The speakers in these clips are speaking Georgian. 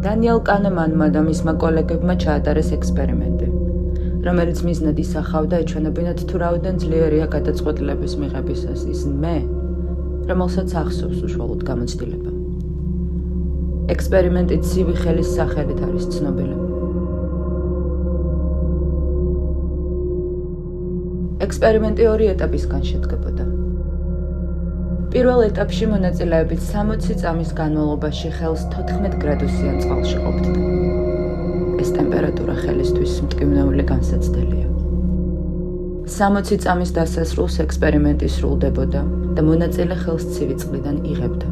დანიელ კანემანმა და მისმა კოლეგებმა ჩაატარეს ექსპერიმენტი, რომელიც მიზნად ისახავდა ეჩვენებინათ თუ რაოდენ ძლიერია გადაწყვეტილების მიღებისას ის მე, რომელსაც ახსოვს უშუალოდ გამოცდილება. ექსპერიმენტი ცივი ხელის სახელით არის ცნობილი. ექსპერიმენტი ორი ეტაპისგან შედგებოდა. პირველ ეტაპში მონაწილეები 60 წამის განმავლობაში ხელს 14 გრადუსიან წყალში ყოფდნენ. ეს ტემპერატურა ხელისთვის მტკივნეული განსაცდელია. 60 წამის დასასრულს ექსპერიმენტი სრულდებოდა და მონაწილე ხელს ცივი წყლიდან იღებდა.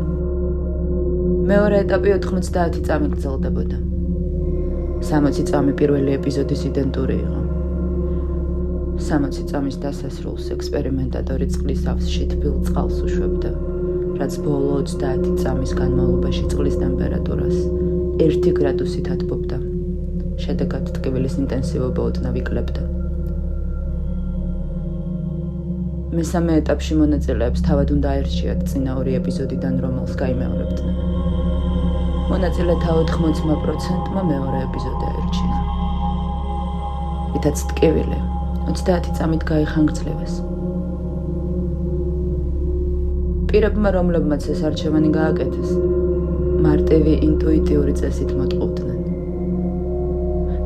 მეორე ეტაპი 90 წამი გრძელდებოდა. 60 წამი პირველი ეპიზოდის იდენტური იყო. 60 წამის დასასრულს ექსპერიმენტატორი წყლის ავსში თბილ წყალს უშვებდა, რაც ბოლო 30 წამის განმავლობაში წყლის ტემპერატურას 1 გრადუსით ათბობდა. შედეგად ტკივილის ინტენსივობა ოდნავ ikლებდა. მესამე ეტაპში მონაწილეებს თავად უნდა აერჩიათ წინა ორი ეპიზოდიდან რომელს გაიმეორებდნენ. მონაწილეთა 80%-მა მეორე ეპიზოდი აერჩია. რითაც ტკივილი 30 წამით გაიხანგრძლივეს. პირებმა, რომლებმაც ეს არჩევანი გააკეთეს, მარტივი ინტუიტიური წესით მოტყუდნენ.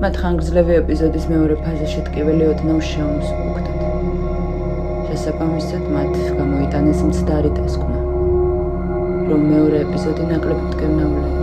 მათ ხანგრძლივი ეპიზოდის მეორე ფაზაში ტკივილი ოდნავ შეუმსუბუქდათ. შესაბამისად, მათ გამოიტანეს მცდარი დასკვნა, რომ მეორე ეპიზოდი ნაკლებ მტკივნეულია.